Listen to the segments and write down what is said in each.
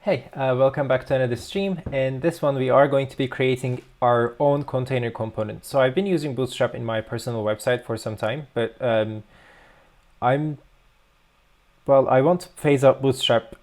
Hey, welcome back to another stream. In this one, we are going to be creating our own container component. So I've been using Bootstrap in my personal website for some time, but I want to phase out Bootstrap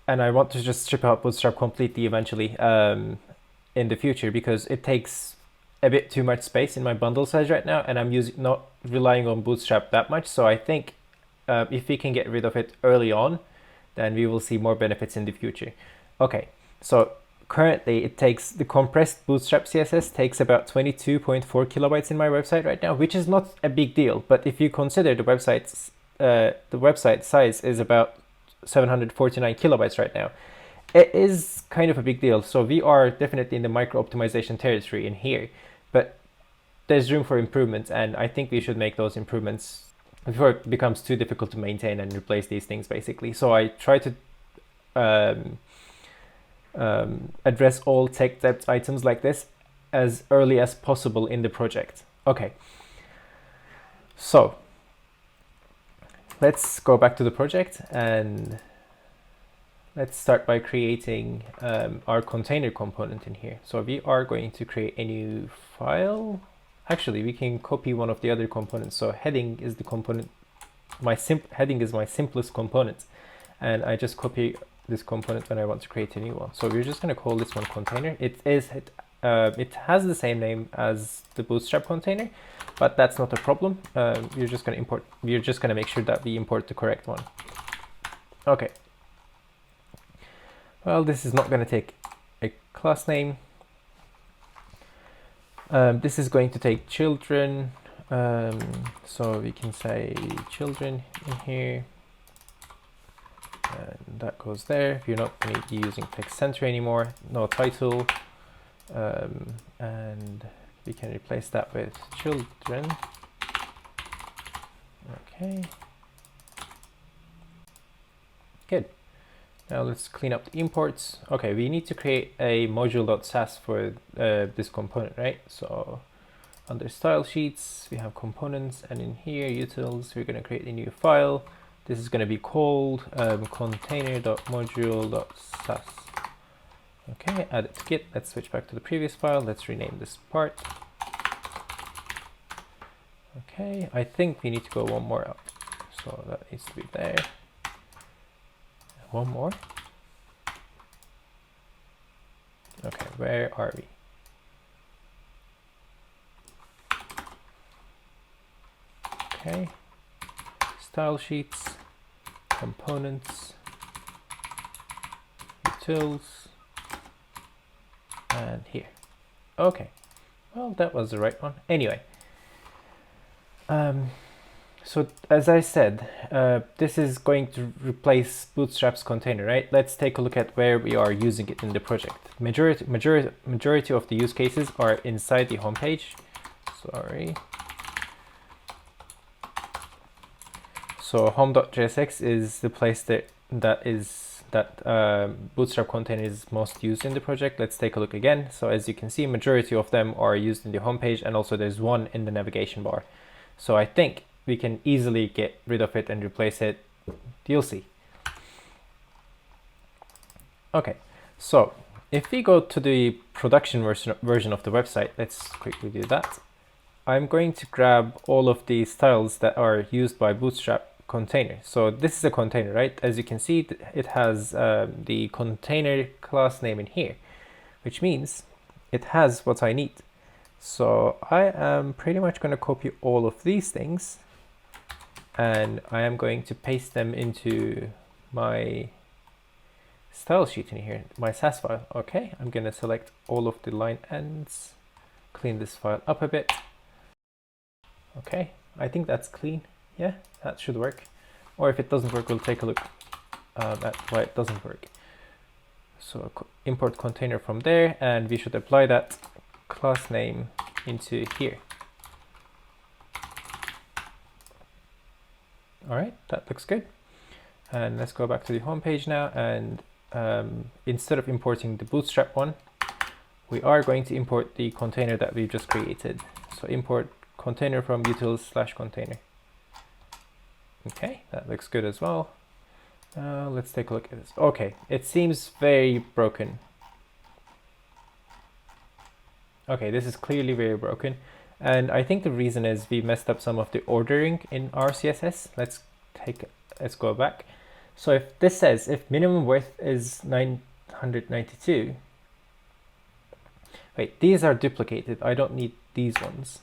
and I want to just strip out Bootstrap completely eventually in the future because it takes a bit too much space in my bundle size right now, and I'm not relying on Bootstrap that much. So I think if we can get rid of it early on, then we will see more benefits in the future. Okay, so currently it takes the compressed Bootstrap CSS takes about 22.4 kilobytes in my website right now, which is not a big deal. But if you consider the website size is about 749 kilobytes right now, it is kind of a big deal. So we are definitely in the micro optimization territory in here, but there's room for improvements, and I think we should make those improvements before it becomes too difficult to maintain and replace these things, basically. So I try to address all tech debt items like this as early as possible in the project. Okay, so let's go back to the project and let's start by creating our container component in here. So we are going to create a new file. Actually, we can copy one of the other components. So heading is the component. Heading is my simplest component, and I just copy this component when I want to create a new one. So we're just going to call this one container. It has the same name as the Bootstrap container, but that's not a problem. We're just going to make sure that we import the correct one. Okay. Well, this is not going to take a class name. This is going to take children, so we can say children in here, and that goes there. You're not going to be using text center anymore, no title, and we can replace that with children. Okay, good. Now let's clean up the imports. Okay, we need to create a module.sass for this component, right? So under style sheets, we have components, and in here, utils, we're going to create a new file. This is going to be called container.module.sass. Okay, add it to Git. Let's switch back to the previous file. Let's rename this part. Okay, I think we need to go one more up. So that needs to be there. One more. Okay, where are we? Okay, style sheets, components, utils, and here. Okay, well, that was the right one. Anyway, so as I said, this is going to replace Bootstrap's container, right? Let's take a look at where we are using it in the project. Majority of the use cases are inside the homepage. Sorry. So home.jsx is the place that Bootstrap container is most used in the project. Let's take a look again. So as you can see, majority of them are used in the homepage, and also there's one in the navigation bar. So I think we can easily get rid of it and replace it. You'll see. Okay, so if we go to the production version of the website, let's quickly do that. I'm going to grab all of the styles that are used by Bootstrap container. So this is a container, right? As you can see, it has the container class name in here, which means it has what I need. So I am pretty much going to copy all of these things, and I am going to paste them into my style sheet in here, my Sass file. Okay, I'm going to select all of the line ends, clean this file up a bit. Okay, I think that's clean. Yeah, that should work. Or if it doesn't work, we'll take a look at why it doesn't work. So import container from there, and we should apply that class name into here. All right, that looks good. And let's go back to the home page now, and instead of importing the Bootstrap one, we are going to import the container that we just created. So import container from utils/container. Okay, that looks good as well. Let's take a look at this. Okay, it seems very broken. Okay, this is clearly very broken. And I think the reason is we messed up some of the ordering in our CSS. Let's go back. So if this says if minimum width is 992, wait, these are duplicated. I don't need these ones.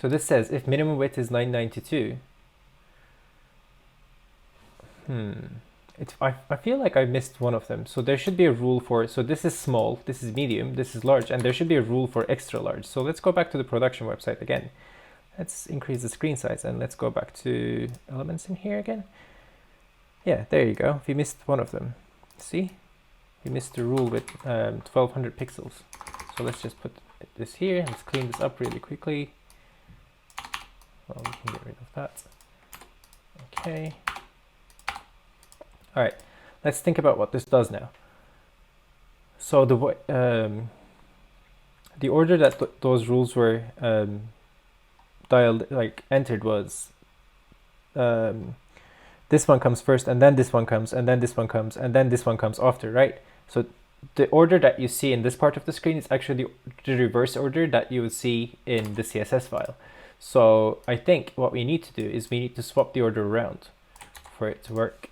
So this says if minimum width is 992. I feel like I missed one of them. So there should be a rule for, so this is small, this is medium, this is large, and there should be a rule for extra large. So let's go back to the production website again. Let's increase the screen size and let's go back to elements in here again. Yeah, there you go. We missed one of them. See? We missed the rule with 1200 pixels. So let's just put this here. Let's clean this up really quickly. Well, we can get rid of that. Okay. All right, let's think about what this does now. So the order that those rules were entered was this one comes first, and then this one comes, and then this one comes, and then this one comes after, right? So the order that you see in this part of the screen is actually the reverse order that you would see in the CSS file. So I think what we need to do is we need to swap the order around for it to work.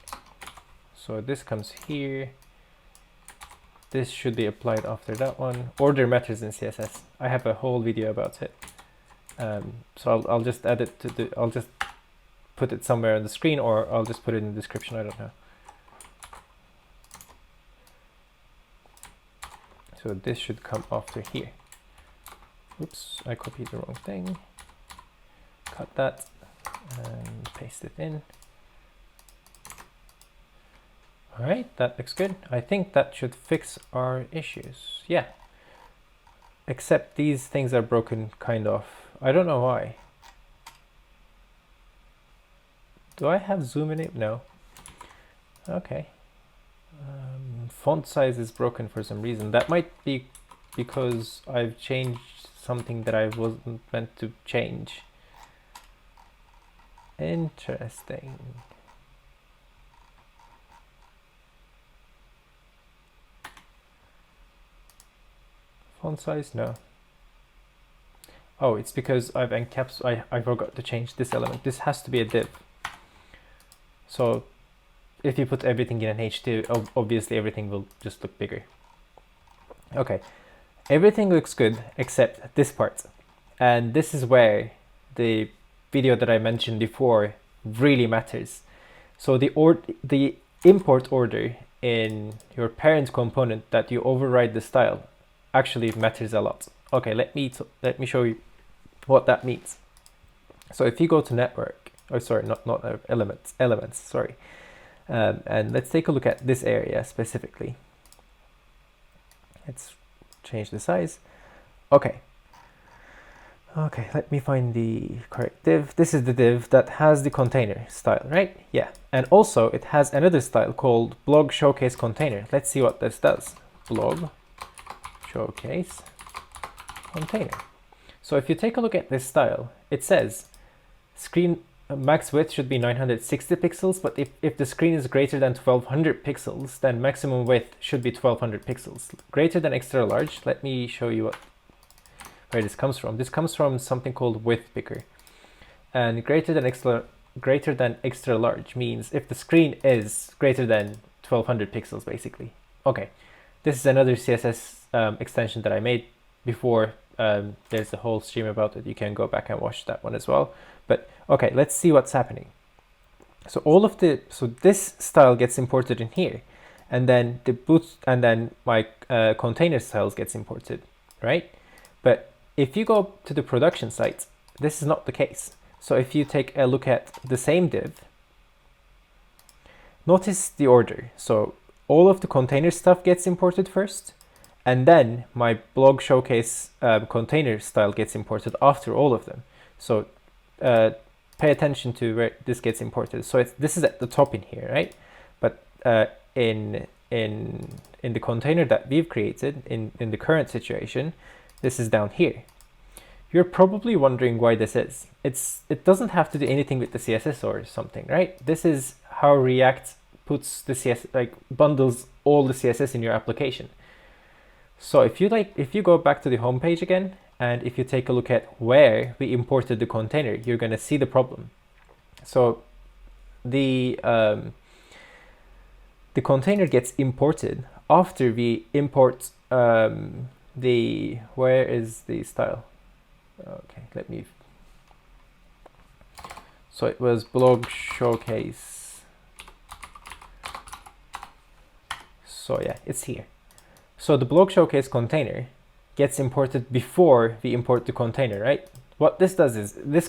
So this comes here. This should be applied after that one. Order matters in CSS. I have a whole video about it. So I'll just add it to I'll just put it somewhere on the screen, or I'll just put it in the description. I don't know. So this should come after here. Oops, I copied the wrong thing. Cut that and paste it in. All right, that looks good. I think that should fix our issues. Yeah. Except these things are broken, kind of. I don't know why. Do I have zoom in it? No. Okay. Font size is broken for some reason. That might be because I've changed something that I wasn't meant to change. Interesting. Font size? No. Oh, it's because I've encapsulated. I forgot to change this element. This has to be a div. So if you put everything in an H2, obviously everything will just look bigger. Okay, everything looks good except this part. And this is where the video that I mentioned before really matters. So the import order in your parent component that you override the style actually matters a lot. Okay, let me show you what that means. So if you go to network, oh sorry, not elements, sorry. And let's take a look at this area specifically. Let's change the size. Okay, let me find the correct div. This is the div that has the container style, right? Yeah, and also it has another style called blog showcase container. Let's see what this does. Blog showcase container. So if you take a look at this style, it says screen max width should be 960 pixels, but if the screen is greater than 1200 pixels, then maximum width should be 1200 pixels. Greater than extra large, let me show you where this comes from. This comes from something called width picker. And greater than extra large means if the screen is greater than 1200 pixels, basically. Okay, this is another CSS extension that I made before. There's a whole stream about it. You can go back and watch that one as well. But okay, let's see what's happening. So this style gets imported in here, and then my container styles gets imported, right? But if you go to the production site, this is not the case. So if you take a look at the same div, notice the order. So all of the container stuff gets imported first, and then my blog showcase container style gets imported after all of them. So pay attention to where this gets imported. So this is at the top in here, right? But in the container that we've created in the current situation, this is down here. You're probably wondering why this is. It doesn't have to do anything with the CSS or something, right? This is how React puts the CSS, like bundles all the CSS in your application. So if you go back to the home page again, and if you take a look at where we imported the container, you're going to see the problem. So the container gets imported after we import where is the style? Okay, so it was blog showcase. So yeah, it's here. So the blog showcase container gets imported before we import the container, right? What this does is this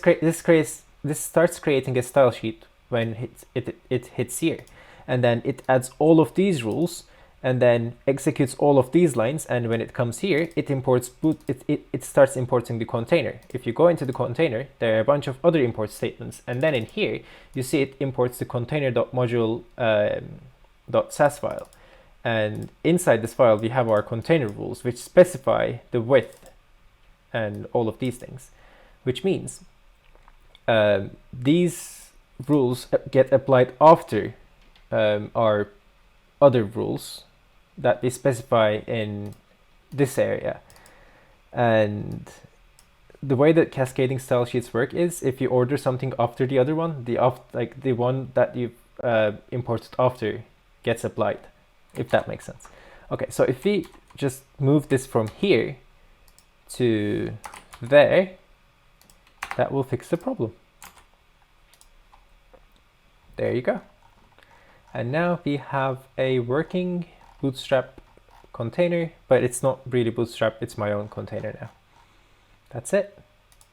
starts creating a style sheet when it hits here, and then it adds all of these rules and then executes all of these lines, and when it comes here, it starts importing the container. If you go into the container, there are a bunch of other import statements, and then in here you see it imports the container.module.sas file, and inside this file we have our container rules which specify the width and all of these things, which means these rules get applied after our other rules that we specify in this area. And the way that cascading style sheets work is if you order something after the other one, the one that you've imported after gets applied, if that makes sense. Okay, so if we just move this from here to there, that will fix the problem. There you go. And now we have a working Bootstrap container, but it's not really Bootstrap, it's my own container now. That's it.